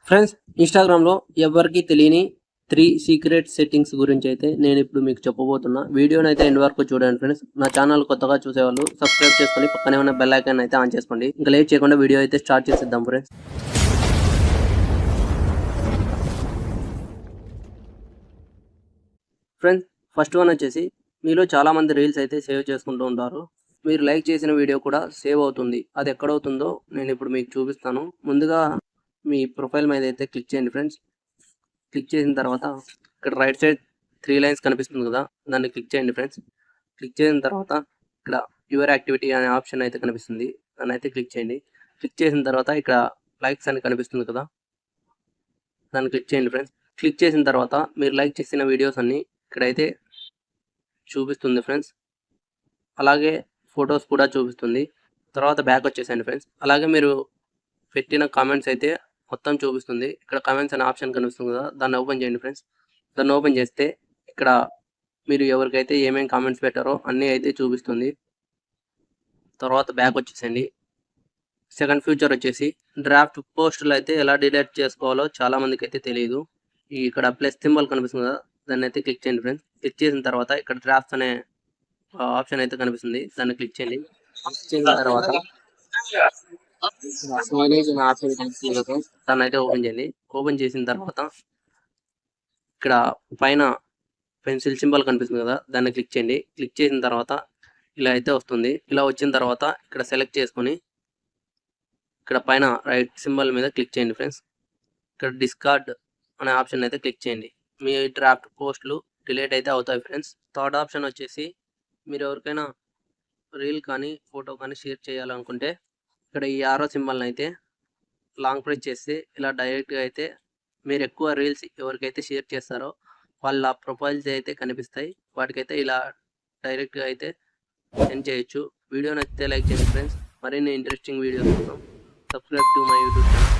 Friends, ఇన్స్టాగ్రామ్లో ఎవరికి తెలియని 3 సీక్రెట్ సెట్టింగ్స్ గురించి అయితే నేను ఇప్పుడు మీకు చెప్పబోతున్నా. వీడియోని అయితే ఎండ్ వరకు చూడండి ఫ్రెండ్స్. నా ఛానల్ కొత్తగా చూసేవాళ్ళు సబ్స్క్రైబ్ చేసుకొని పక్కనే ఉన్న బెల్ ఐకాన్ అయితే ఆన్ చేసుకోండి. ఇంకా లేట్ చేయకుండా వీడియో అయితే స్టార్ట్ చేసేద్దాం ఫ్రెండ్స్. ఫ్రెండ్స్, ఫస్ట్ వన్ వచ్చేసి మీలో చాలా మంది రీల్స్ అయితే సేవ్ చేసుకుంటూ ఉంటారు. మీరు లైక్ చేసిన వీడియో కూడా సేవ్ అవుతుంది. అది ఎక్కడవుతుందో నేను ఇప్పుడు మీకు చూపిస్తాను. ముందుగా మీ ప్రొఫైల్ మీద అయితే క్లిక్ చేయండి ఫ్రెండ్స్. క్లిక్ చేసిన తర్వాత ఇక్కడ రైట్ సైడ్ 3 లైన్స్ కనిపిస్తుంది కదా, దాన్ని క్లిక్ చేయండి ఫ్రెండ్స్. క్లిక్ చేసిన తర్వాత ఇక్కడ యువర్ యాక్టివిటీ అనే ఆప్షన్ అయితే కనిపిస్తుంది, దాన్ని అయితే క్లిక్ చేయండి. క్లిక్ చేసిన తర్వాత ఇక్కడ లైక్స్ అని కనిపిస్తుంది కదా, దాన్ని క్లిక్ చేయండి ఫ్రెండ్స్. క్లిక్ చేసిన తర్వాత మీరు లైక్ చేసిన వీడియోస్ అన్నీ ఇక్కడైతే చూపిస్తుంది ఫ్రెండ్స్. అలాగే ఫొటోస్ కూడా చూపిస్తుంది. తర్వాత బ్యాక్ వచ్చేసండి ఫ్రెండ్స్. అలాగే మీరు పెట్టిన కామెంట్స్ అయితే మొత్తం చూపిస్తుంది. ఇక్కడ కామెంట్స్ అనే ఆప్షన్ కనిపిస్తుంది కదా, దాన్ని ఓపెన్ చేయండి ఫ్రెండ్స్. దాన్ని ఓపెన్ చేస్తే ఇక్కడ మీరు ఎవరికైతే ఏమేమి కామెంట్స్ పెట్టారో అన్నీ అయితే చూపిస్తుంది. తర్వాత బ్యాక్ వచ్చేసండి. సెకండ్ ఫ్యూచర్ వచ్చేసి డ్రాఫ్ట్ పోస్టులు అయితే ఎలా డిలీట్ చేసుకోవాలో చాలా మందికి అయితే తెలియదు. ఇక్కడ ప్లస్ సింబల్ కనిపిస్తుంది కదా, దాన్ని అయితే క్లిక్ చేయండి ఫ్రెండ్స్. క్లిక్ చేసిన తర్వాత ఇక్కడ డ్రాఫ్ట్స్ అనే ఆప్షన్ అయితే కనిపిస్తుంది, దాన్ని క్లిక్ చేయండి. క్లిక్ చేసిన తర్వాత దాన్ని అయితే ఓపెన్ చేయండి. ఓపెన్ చేసిన తర్వాత ఇక్కడ పైన పెన్సిల్ సింబల్ కనిపిస్తుంది కదా, దాన్ని క్లిక్ చేయండి. క్లిక్ చేసిన తర్వాత ఇలా అయితే వస్తుంది. ఇలా వచ్చిన తర్వాత ఇక్కడ సెలెక్ట్ చేసుకొని ఇక్కడ పైన రైట్ సింబల్ మీద క్లిక్ చేయండి ఫ్రెండ్స్. ఇక్కడ డిస్కార్డ్ అనే ఆప్షన్ అయితే క్లిక్ చేయండి. మీ డ్రాఫ్ట్ పోస్టులు డిలీట్ అయితే అవుతాయి ఫ్రెండ్స్. థర్డ్ ఆప్షన్ వచ్చేసి మీరు ఎవరికైనా రీల్ కానీ ఫోటో కానీ షేర్ చేయాలనుకుంటే ఇక్కడ ఈ ఆరో సింబల్ని అయితే లాంగ్ ప్రెస్ చేస్తే ఇలా డైరెక్ట్గా అయితే మీరు ఎక్కువ రీల్స్ ఎవరికైతే షేర్ చేస్తారో వాళ్ళ ప్రొఫైల్స్ అయితే కనిపిస్తాయి. వాటికైతే ఇలా డైరెక్ట్గా అయితే సెండ్ చేయొచ్చు. వీడియో నచ్చితే లైక్ చేయండి ఫ్రెండ్స్. మరిన్ని ఇంట్రెస్టింగ్ వీడియోస్ కోసం subscribe to my YouTube channel.